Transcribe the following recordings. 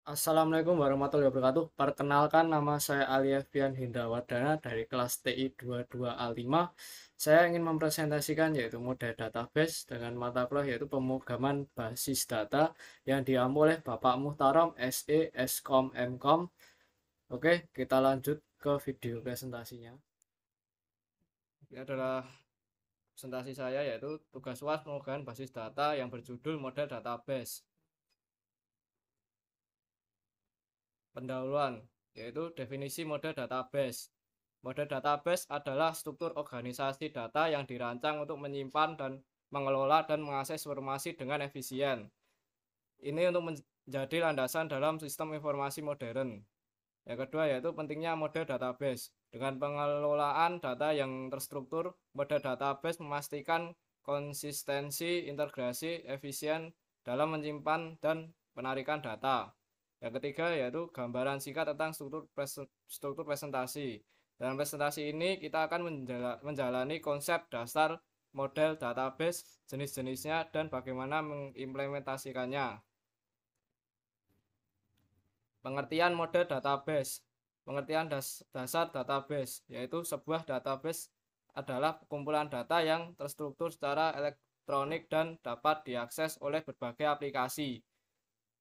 Assalamualaikum warahmatullahi wabarakatuh. Perkenalkan, nama saya Aliafian Hindawardana dari kelas TI 22A5. Saya ingin mempresentasikan yaitu model database dengan mata kuliah yaitu pemrograman basis data yang diampu oleh Bapak Muhtarom SE Skom Mkom. Oke, kita lanjut ke video presentasinya. Ini adalah presentasi saya yaitu tugas UAS pemrograman basis data yang berjudul model database. Pendahuluan yaitu definisi model database. Model database adalah struktur organisasi data yang dirancang untuk menyimpan dan mengelola dan mengakses informasi dengan efisien. Ini untuk menjadi landasan dalam sistem informasi modern. Yang kedua yaitu pentingnya model database. Dengan pengelolaan data yang terstruktur, model database memastikan konsistensi, integrasi, efisien dalam menyimpan dan penarikan data. Yang ketiga yaitu gambaran singkat tentang struktur presentasi. Dalam presentasi ini kita akan menjalani konsep dasar model database, jenis-jenisnya, dan bagaimana mengimplementasikannya. Pengertian model database. Pengertian dasar database, yaitu sebuah database adalah kumpulan data yang terstruktur secara elektronik dan dapat diakses oleh berbagai aplikasi.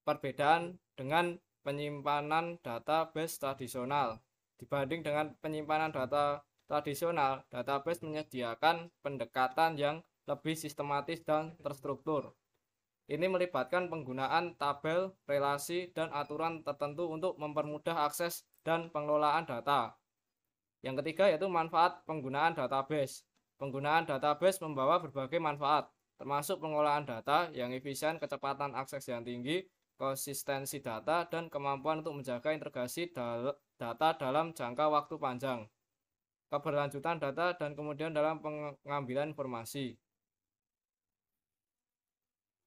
Perbedaan dengan penyimpanan database tradisional. Dibanding dengan penyimpanan data tradisional, database menyediakan pendekatan yang lebih sistematis dan terstruktur. Ini melibatkan penggunaan tabel, relasi, dan aturan tertentu untuk mempermudah akses dan pengelolaan data. Yang ketiga yaitu manfaat penggunaan database. Penggunaan database membawa berbagai manfaat, termasuk pengolahan data yang efisien, kecepatan akses yang tinggi, konsistensi data, dan kemampuan untuk menjaga integrasi data dalam jangka waktu panjang, keberlanjutan data, dan kemudian dalam pengambilan informasi.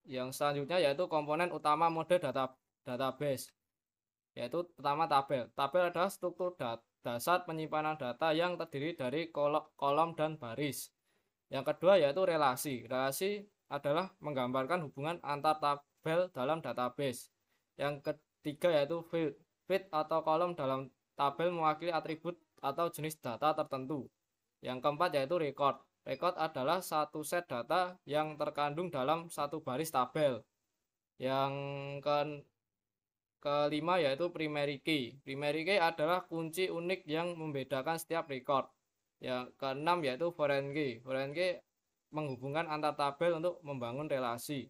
Yang selanjutnya yaitu komponen utama model database, yaitu pertama tabel. Tabel adalah struktur dasar penyimpanan data yang terdiri dari kolom dan baris. Yang kedua yaitu relasi. Relasi adalah menggambarkan hubungan antar tabel dalam database. Yang ketiga yaitu field. Field atau kolom dalam tabel mewakili atribut atau jenis data tertentu. Yang keempat yaitu record. Record adalah satu set data yang terkandung dalam satu baris tabel. Yang kelima yaitu primary key. Primary key adalah kunci unik yang membedakan setiap record. Yang keenam yaitu foreign key. Foreign key menghubungkan antar tabel untuk membangun relasi.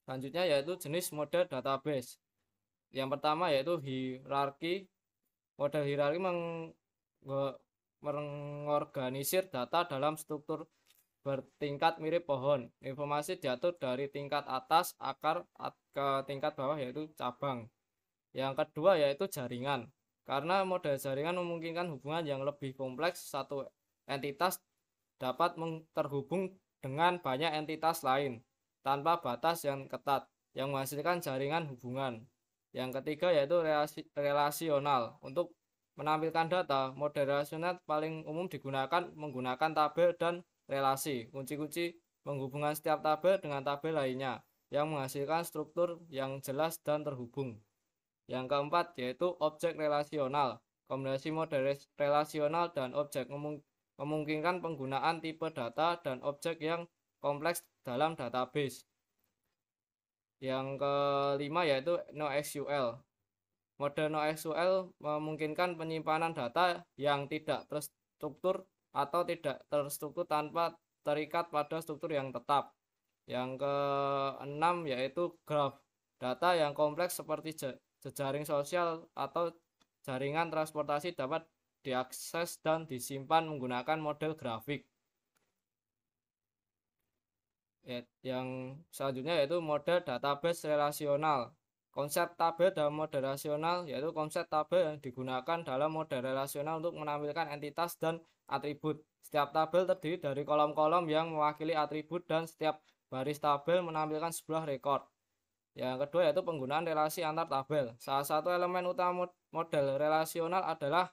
Selanjutnya yaitu jenis model database. Yang pertama yaitu hierarki. Model hierarki mengorganisir data dalam struktur bertingkat mirip pohon. Informasi diatur dari tingkat atas akar ke tingkat bawah yaitu cabang. Yang kedua yaitu jaringan. Karena model jaringan memungkinkan hubungan yang lebih kompleks, satu entitas dapat terhubung dengan banyak entitas lain tanpa batas yang ketat yang menghasilkan jaringan hubungan. Yang ketiga yaitu relasional. Untuk menampilkan data, model relasional paling umum digunakan menggunakan tabel dan relasi. Kunci-kunci menghubungkan setiap tabel dengan tabel lainnya yang menghasilkan struktur yang jelas dan terhubung. Yang keempat yaitu objek relasional. Kombinasi model relasional dan objek memungkinkan penggunaan tipe data dan objek yang kompleks dalam database. Yang kelima yaitu NoSQL. Model NoSQL memungkinkan penyimpanan data yang tidak terstruktur atau tidak terstruktur tanpa terikat pada struktur yang tetap. Yang keenam yaitu graph. Data yang kompleks seperti jejaring sosial atau jaringan transportasi dapat diakses dan disimpan menggunakan model grafik. Yang selanjutnya yaitu model database relasional. Konsep tabel dalam model relasional yaitu konsep tabel yang digunakan dalam model relasional untuk menampilkan entitas dan atribut. Setiap tabel terdiri dari kolom-kolom yang mewakili atribut dan setiap baris tabel menampilkan sebuah rekor. Yang kedua yaitu penggunaan relasi antar tabel. Salah satu elemen utama model relasional adalah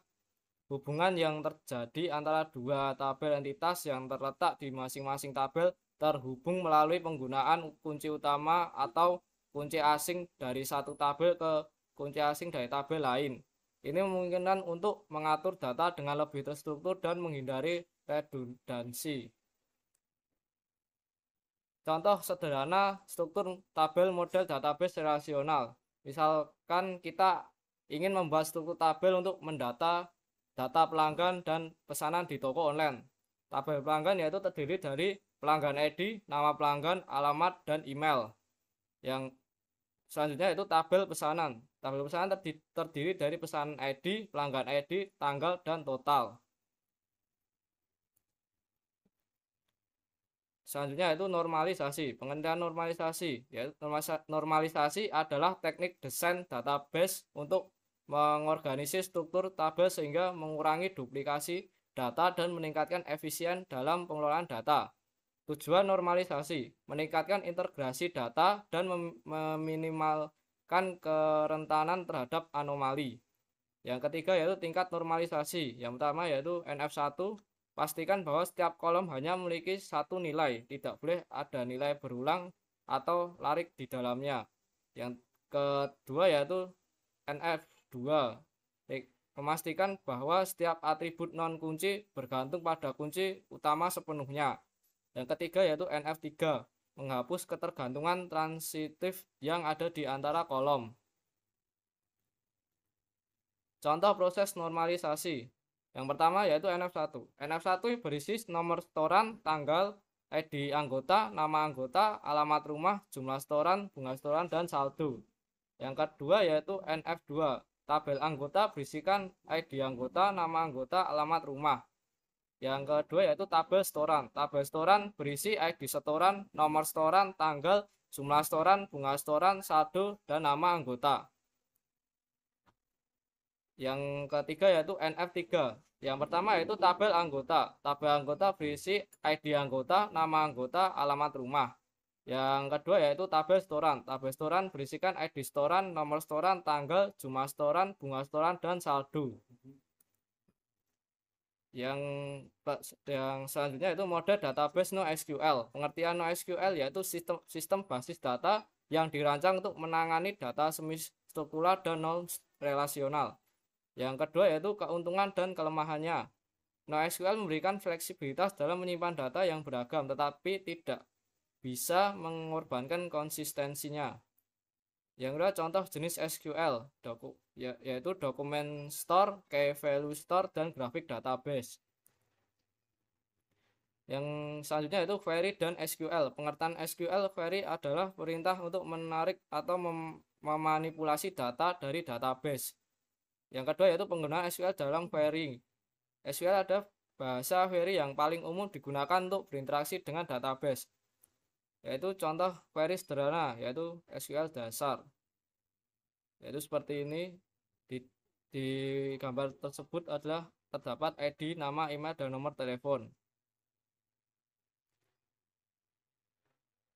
hubungan yang terjadi antara dua tabel entitas yang terletak di masing-masing tabel terhubung melalui penggunaan kunci utama atau kunci asing dari satu tabel ke kunci asing dari tabel lain. Ini memungkinkan untuk mengatur data dengan lebih terstruktur dan menghindari redundansi. Contoh sederhana struktur tabel model database relasional. Misalkan kita ingin membuat struktur tabel untuk mendata data pelanggan dan pesanan di toko online. Tabel pelanggan yaitu terdiri dari pelanggan ID, nama pelanggan, alamat, dan email. Yang selanjutnya itu tabel pesanan. Tabel pesanan terdiri dari pesanan ID, pelanggan ID, tanggal, dan total. Selanjutnya itu normalisasi. Pengertian normalisasi, yaitu normalisasi adalah teknik desain database untuk mengorganisir struktur tabel sehingga mengurangi duplikasi data dan meningkatkan efisien dalam pengelolaan data. Tujuan normalisasi, meningkatkan integrasi data dan meminimalkan kerentanan terhadap anomali. Yang ketiga yaitu tingkat normalisasi. Yang pertama yaitu NF1. Pastikan bahwa setiap kolom hanya memiliki satu nilai, tidak boleh ada nilai berulang atau larik di dalamnya. Yang kedua yaitu NF2. Memastikan bahwa setiap atribut non kunci bergantung pada kunci utama sepenuhnya. Yang ketiga yaitu NF3. Menghapus ketergantungan transitif yang ada di antara kolom. Contoh proses normalisasi. Yang pertama yaitu NF1. NF1 berisi nomor setoran, tanggal, ID anggota, nama anggota, alamat rumah, jumlah setoran, bunga setoran, dan saldo. Yang kedua yaitu NF2. Tabel anggota berisikan ID anggota, nama anggota, alamat rumah. Yang kedua yaitu tabel setoran. Tabel setoran berisi ID setoran, nomor setoran, tanggal, jumlah setoran, bunga setoran, saldo, dan nama anggota. Yang ketiga yaitu NF3. Yang pertama yaitu tabel anggota. Tabel anggota berisi ID anggota, nama anggota, alamat rumah. Yang kedua yaitu tabel setoran. Tabel setoran berisikan ID setoran, nomor setoran, tanggal, jumlah setoran, bunga setoran, dan saldo. Yang selanjutnya itu mode database NoSQL. Pengertian NoSQL yaitu sistem basis data yang dirancang untuk menangani data semi struktural dan non relasional. Yang kedua yaitu keuntungan dan kelemahannya. NoSQL memberikan fleksibilitas dalam menyimpan data yang beragam tetapi tidak bisa mengorbankan konsistensinya. Yang kedua contoh jenis SQL yaitu dokumen store, key value store, dan grafik database. Yang selanjutnya itu query dan SQL. Pengertian SQL query adalah perintah untuk menarik atau memanipulasi data dari database. Yang kedua yaitu penggunaan SQL dalam query. SQL ada bahasa query yang paling umum digunakan untuk berinteraksi dengan database. Yaitu contoh query sederhana yaitu SQL dasar. Yaitu seperti ini. Di gambar tersebut adalah terdapat ID, nama, email, dan nomor telepon.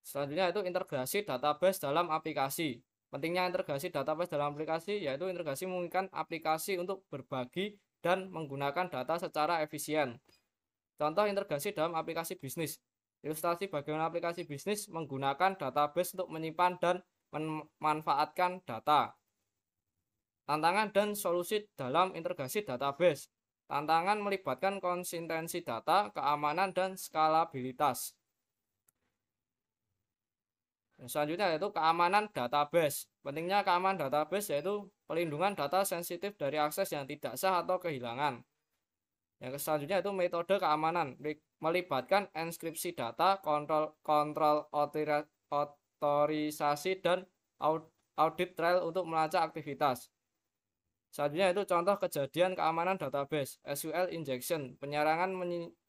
Selanjutnya itu integrasi database dalam aplikasi. Pentingnya integrasi database dalam aplikasi yaitu integrasi memungkinkan aplikasi untuk berbagi dan menggunakan data secara efisien. Contoh integrasi dalam aplikasi bisnis. Ilustrasi bagaimana aplikasi bisnis menggunakan database untuk menyimpan dan memanfaatkan data. Tantangan dan solusi dalam integrasi database. Tantangan melibatkan konsistensi data, keamanan, dan skalabilitas. Selanjutnya yaitu keamanan database. Pentingnya keamanan database yaitu pelindungan data sensitif dari akses yang tidak sah atau kehilangan. Yang selanjutnya itu metode keamanan, melibatkan enkripsi data, kontrol otorisasi, dan audit trail untuk melacak aktivitas. Selanjutnya itu contoh kejadian keamanan database, SQL injection, penyerangan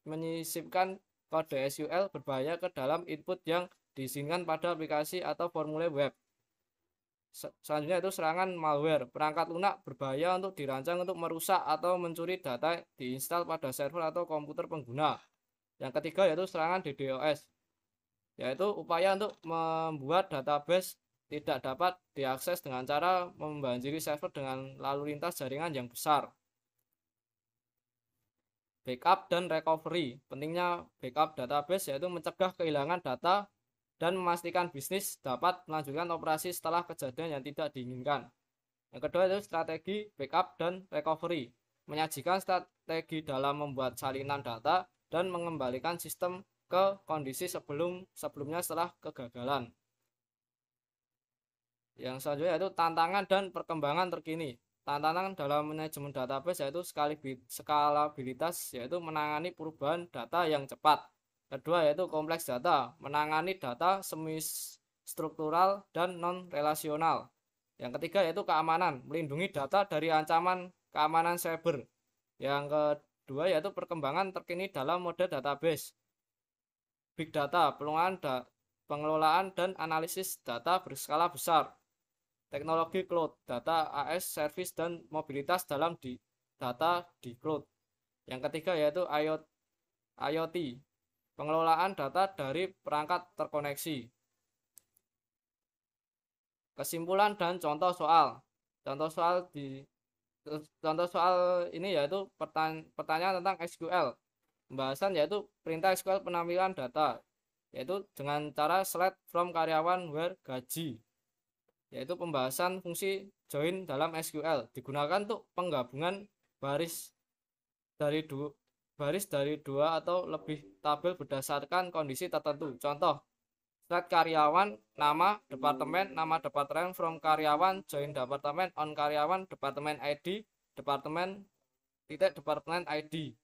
menyisipkan kode SQL berbahaya ke dalam input yang diizinkan pada aplikasi atau formulir web. Selanjutnya itu serangan malware. Perangkat lunak berbahaya untuk dirancang untuk merusak atau mencuri data diinstal pada server atau komputer pengguna. Yang ketiga yaitu serangan DDoS, yaitu upaya untuk membuat database tidak dapat diakses dengan cara membanjiri server dengan lalu lintas jaringan yang besar. Backup dan recovery. Pentingnya backup database yaitu mencegah kehilangan data dan memastikan bisnis dapat melanjutkan operasi setelah kejadian yang tidak diinginkan. Yang kedua itu strategi backup dan recovery, menyajikan strategi dalam membuat salinan data dan mengembalikan sistem ke kondisi sebelumnya setelah kegagalan. Yang selanjutnya yaitu tantangan dan perkembangan terkini. Tantangan dalam manajemen database yaitu skalabilitas, yaitu menangani perubahan data yang cepat. Kedua yaitu kompleks data, menangani data semi struktural dan non relasional. Yang ketiga yaitu keamanan, melindungi data dari ancaman keamanan cyber. Yang kedua yaitu perkembangan terkini dalam mode database, big data, pengelolaan dan analisis data berskala besar, teknologi cloud, data AS service dan mobilitas dalam data di cloud. Yang ketiga yaitu IoT, pengelolaan data dari perangkat terkoneksi. Kesimpulan dan contoh soal. Contoh soal ini yaitu pertanyaan tentang SQL. Pembahasan yaitu perintah SQL penampilan data, yaitu dengan cara select from karyawan where gaji. Yaitu pembahasan fungsi join dalam SQL digunakan untuk penggabungan baris dari dua atau lebih tabel berdasarkan kondisi tertentu. Contoh, select karyawan, nama departemen from karyawan, join departemen on karyawan, departemen ID, departemen ID.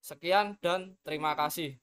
Sekian dan terima kasih.